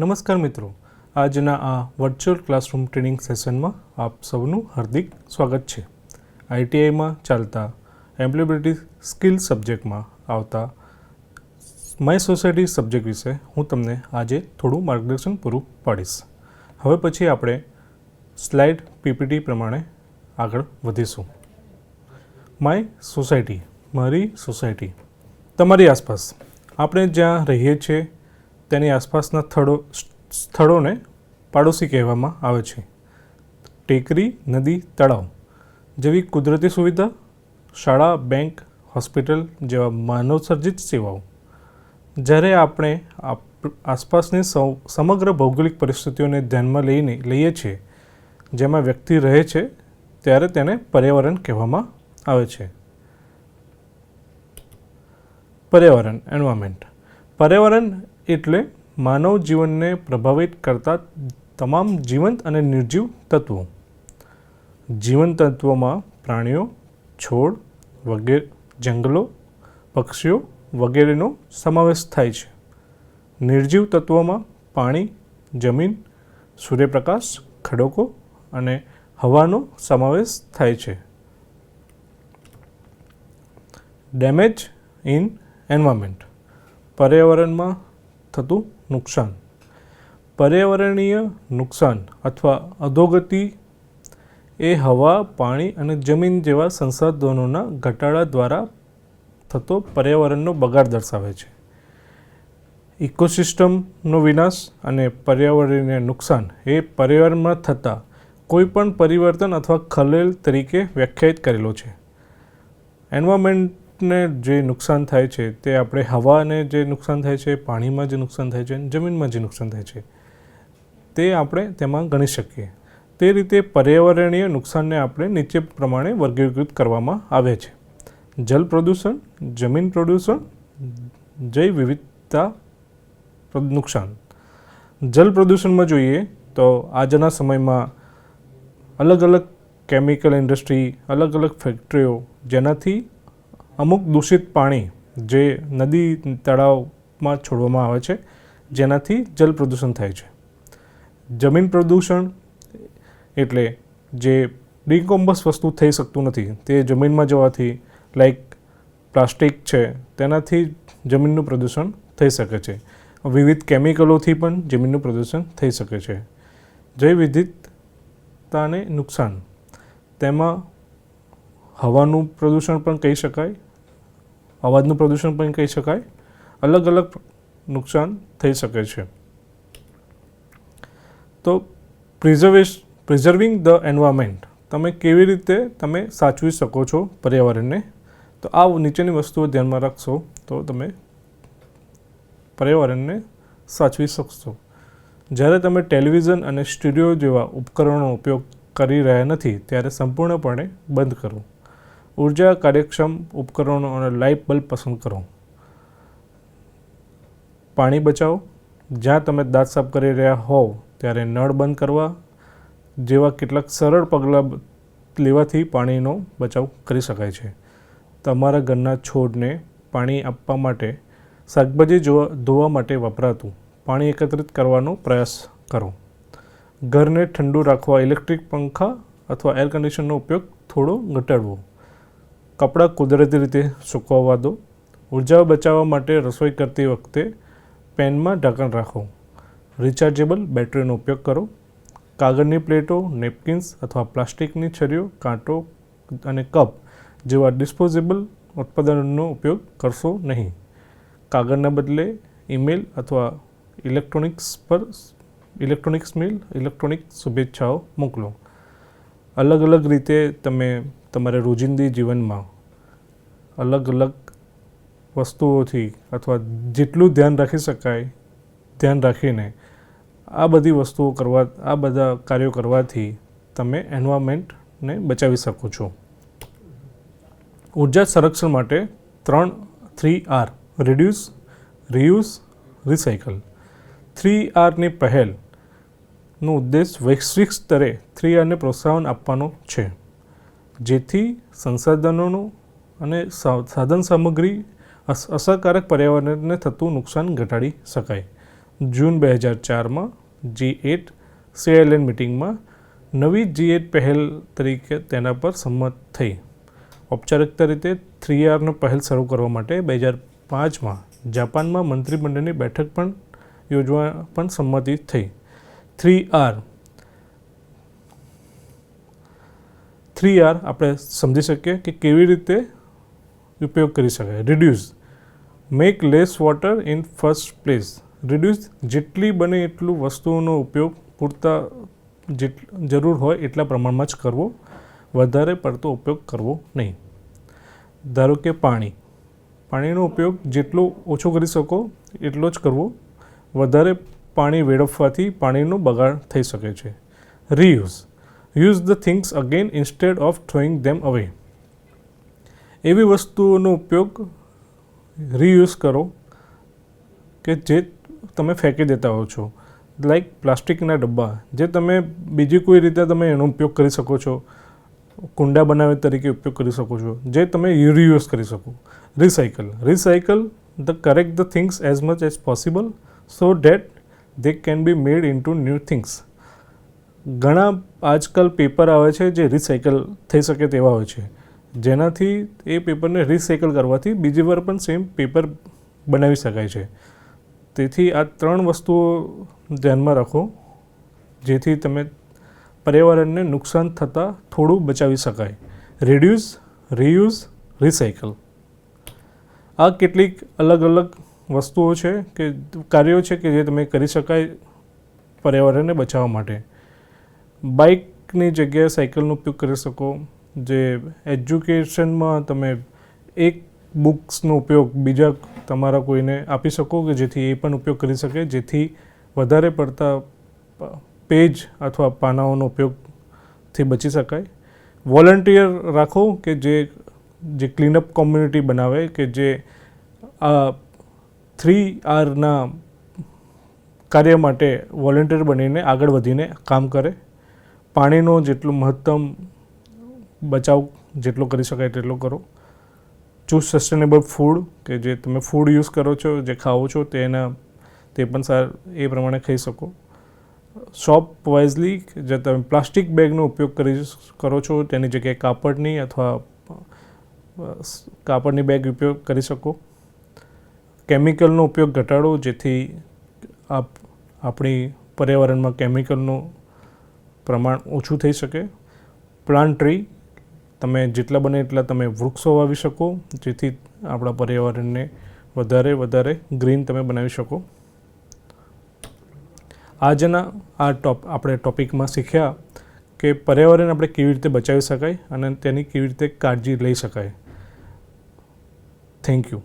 નમસ્કાર મિત્રો, આજના આ વર્ચ્યુઅલ ક્લાસરૂમ ટ્રેનિંગ સેશનમાં આપ સૌનું હાર્દિક સ્વાગત છે. આઈટીઆઈમાં ચાલતા એમ્પ્લોયબિલિટી સ્કિલ સબ્જેક્ટમાં આવતા માય સોસાયટી સબ્જેક્ટ વિશે હું તમને આજે થોડું માર્ગદર્શન પૂરું પાડીશ. હવે પછી આપણે સ્લાઇડ પીપીટી પ્રમાણે આગળ વધીશું. માય સોસાયટી, મારી સોસાયટી. તમારી આસપાસ આપણે જ્યાં રહીએ છીએ તેની આસપાસના સ્થળોને પાડોશી કહેવામાં આવે છે. ટેકરી, નદી, તળાવ જેવી કુદરતી સુવિધા, શાળા, બેંક, હોસ્પિટલ જેવા માનવસર્જિત સેવાઓ. જ્યારે આપણે આસપાસની સમગ્ર ભૌગોલિક પરિસ્થિતિઓને ધ્યાનમાં લઈએ છીએ જેમાં વ્યક્તિ રહે છે ત્યારે તેને પર્યાવરણ કહેવામાં આવે છે. પર્યાવરણ, એન્વાયરમેન્ટ. પર્યાવરણ એટલે માનવ જીવનને પ્રભાવિત કરતા તમામ જીવંત અને નિર્જીવ તત્વો. જીવંત તત્વોમાં પ્રાણીઓ, છોડ વગેરે, જંગલો, પક્ષીઓ વગેરેનો સમાવેશ થાય છે. નિર્જીવ તત્વોમાં પાણી, જમીન, સૂર્યપ્રકાશ, ખડકો અને હવાનો સમાવેશ થાય છે. Damage in environment. પર્યાવરણમાં થતું નુકસાન. પર્યાવરણીય નુકસાન અથવા અધોગતિ એ હવા, પાણી અને જમીન જેવા સંસાધનોના ઘટાડા દ્વારા થતો પર્યાવરણનો બગાડ દર્શાવે છે. ઇકોસિસ્ટમનો વિનાશ અને પર્યાવરણીય નુકસાન એ પર્યાવરણમાં થતા કોઈપણ પરિવર્તન અથવા ખલેલ તરીકે વ્યાખ્યાયિત કરેલો છે. એન્વાયરમેન્ટને જે નુકસાન થાય છે તે આપણે હવાને જે નુકસાન થાય છે, પાણીમાં જે નુકસાન થાય છે, જમીનમાં જે નુકસાન થાય છે તે આપણે તેમાં ગણી શકીએ. તે રીતે પર્યાવરણીય નુકસાનને આપણે નીચે પ્રમાણે વર્ગીકૃત કરવામાં આવે છે. જલ પ્રદૂષણ, જમીન પ્રદૂષણ, જૈવ વિવિધતા નુકસાન. જલ પ્રદૂષણમાં જોઈએ તો આજના સમયમાં અલગ અલગ કેમિકલ ઇન્ડસ્ટ્રી, અલગ અલગ ફેક્ટરીઓ જેનાથી અમુક દૂષિત પાણી જે નદી, તળાવમાં છોડવામાં આવે છે જેનાથી જલ પ્રદૂષણ થાય છે. જમીન પ્રદૂષણ એટલે જે ડિકમ્પોઝ વસ્તુ થઈ શકતું નથી તે જમીનમાં જવાથી, લાઈક પ્લાસ્ટિક છે તેનાથી જમીનનું પ્રદૂષણ થઈ શકે છે. વિવિધ કેમિકલોથી પણ જમીનનું પ્રદૂષણ થઈ શકે છે. જૈવ વિવિધતાને નુકસાન. તેમાં હવાનું પ્રદૂષણ પણ કહી શકાય, અવાજનું પ્રદૂષણ પણ કહી શકાય. અલગ અલગ નુકસાન થઈ શકે છે. તો પ્રિઝર્વિંગ ધ એન્વાયરમેન્ટ, તમે કેવી રીતે તમે સાચવી શકો છો પર્યાવરણને, તો આ નીચેની વસ્તુઓ ધ્યાનમાં રાખશો તો તમે પર્યાવરણને સાચવી શકશો. જ્યારે તમે ટેલિવિઝન અને સ્ટુડિયો જેવા ઉપકરણોનો ઉપયોગ કરી રહ્યા નથી ત્યારે સંપૂર્ણપણે બંધ કરો. ઉર્જા કાર્યક્ષમ ઉપકરણો અને લાઇટ બલ્બ પસંદ કરો. પાણી બચાવો. જ્યાં તમે દાંત સાફ કરી રહ્યા હોવ ત્યારે નળ બંધ કરવા જેવા કેટલાક સરળ પગલાં લેવાથી પાણીનો બચાવ કરી શકાય છે. તમારા ઘરના છોડને પાણી આપવા માટે, શાકભાજી ધોવા માટે વપરાતું પાણી એકત્રિત કરવાનો પ્રયાસ કરો. ઘરને ઠંડુ રાખવા ઇલેક્ટ્રિક પંખા અથવા એર કન્ડિશનરનો ઉપયોગ થોડો ઘટાડવો. કપડાં કુદરતી રીતે સૂકવવા દો. ઉર્જા બચાવવા માટે રસોઈ કરતી વખતે પેનમાં ઢાંકણ રાખો. રિચાર્જેબલ બેટરીનો ઉપયોગ કરો. કાગળની પ્લેટો, નેપકિન્સ અથવા પ્લાસ્ટિકની છરીઓ, કાંટો અને કપ જેવા ડિસ્પોઝેબલ ઉત્પાદનોનો ઉપયોગ કરશો નહીં. કાગળના બદલે ઈમેલ અથવા ઇલેક્ટ્રોનિક શુભેચ્છાઓ મોકલો. અલગ અલગ રીતે તમે તમારા રોજિંદી જીવનમાં અલગ અલગ વસ્તુઓથી અથવા જેટલું ધ્યાન રાખી શકાય ધ્યાન રાખીને આ બધી વસ્તુઓ કરવા, આ બધા કાર્યો કરવાથી તમે એન્વાયરમેન્ટને બચાવી શકો છો. ઉર્જા સંરક્ષણ માટે 3R રિડ્યુસ, રિયુઝ, રિસાયકલ. 3Rની પહેલનો ઉદ્દેશ વૈશ્વિક સ્તરે 3Rને પ્રોત્સાહન આપવાનો છે જેથી સંસાધનોનો અને સાધન સામગ્રી અસરકારક પર્યાવરણને થતું નુકસાન ઘટાડી શકાય. જૂન 2004માં G8 CILN મિટિંગમાં નવી G8 પહેલ તરીકે તેના પર સંમત થઈ. ઔપચારિકતા રીતે 3Rનો પહેલ શરૂ કરવા માટે 2005માં જાપાનમાં મંત્રીમંડળની બેઠક પણ યોજવા પણ સંમતિ થઈ. 3R આપણે સમજી શકીએ કે કેવી રીતે ઉપયોગ કરી શકાય. Reduce, make less water in first place. Reduce, જેટલી બને એટલું વસ્તુઓનો ઉપયોગ પૂરતા જરૂર હોય એટલા પ્રમાણમાં જ કરવો, વધારે પડતો ઉપયોગ કરવો નહીં. ધારો કે પાણીનો ઉપયોગ જેટલો ઓછો કરી શકો એટલો જ કરવો, વધારે પાણી વેડફવાથી પાણીનો બગાડ થઈ શકે છે. Reuse, use the things again instead of throwing them away. એવી વસ્તુઓનો ઉપયોગ રીયુઝ કરો કે જે તમે ફેંકી દેતા હો છો. લાઈક પ્લાસ્ટિકના ડબ્બા, જે તમે બીજી કોઈ રીતે તમે એનો ઉપયોગ કરી શકો છો, કુંડા બનાવે તરીકે ઉપયોગ કરી શકો છો, જે તમે રીયુઝ કરી શકો. Recycle the correct the things as much as possible so date they can be made in to new things. ઘણા આજકાલ પેપર આવે છે જે રિસાયકલ થઈ શકે તેવા હોય છે, જેનાથી એ પેપરને રિસાયકલ કરવાથી બીજી વાર પણ સેમ પેપર બનાવી શકાય છે. તેથી આ 3 વસ્તુઓ ધ્યાનમાં રાખો, જેથી તમે પર્યાવરણને નુકસાન થતાં થોડું બચાવી શકાય. Reduce, reuse, recycle. આ કેટલીક અલગ અલગ વસ્તુઓ છે કે કાર્યો છે કે જે તમે કરી શકાય પર્યાવરણને બચાવવા માટે. બાઇકની જગ્યાએ સાયકલનો ઉપયોગ કરી શકો. જે એજ્યુકેશનમાં તમે એક બુક્સનો ઉપયોગ બીજા તમારા કોઈને આપી શકો કે જેથી એ પણ ઉપયોગ કરી શકે, જેથી વધારે પડતા પેજ અથવા પાનાઓનો ઉપયોગથી બચી શકાય. વોલન્ટિયર રાખો કે જે ક્લીનઅપ કોમ્યુનિટી બનાવે, કે જે આ 3Rના કાર્ય માટે વોલન્ટિયર બનીને આગળ વધીને કામ કરે. પાણીનો જેટલો મહત્તમ બચાવ જેટલો કરી શકાય તેટલો કરો. ચૂઝ સસ્ટેનેબલ ફૂડ, કે જે તમે ફૂડ યુઝ કરો છો, જે ખાઓ છો તે પણ એ પ્રમાણે ખાઈ શકો. શોપ વાઇઝલી, જે તમે પ્લાસ્ટિક બેગનો ઉપયોગ કરો છો તેની જગ્યાએ કાપડની બેગ ઉપયોગ કરી શકો. કેમિકલનો ઉપયોગ ઘટાડો, જેથી આપણી પર્યાવરણમાં કેમિકલનું પ્રમાણ ઓછું થઈ શકે. પ્લાન્ટ ટ્રી, તમે જેટલા બને એટલા તમે વૃક્ષો વાવી શકો, જેથી આપણા પર્યાવરણને વધારે ગ્રીન તમે બનાવી શકો. આજના આપણે ટૉપિકમાં શીખ્યા કે પર્યાવરણ આપણે કેવી રીતે બચાવી શકાય અને તેની કેવી રીતે કાળજી લઈ શકાય. Thank you.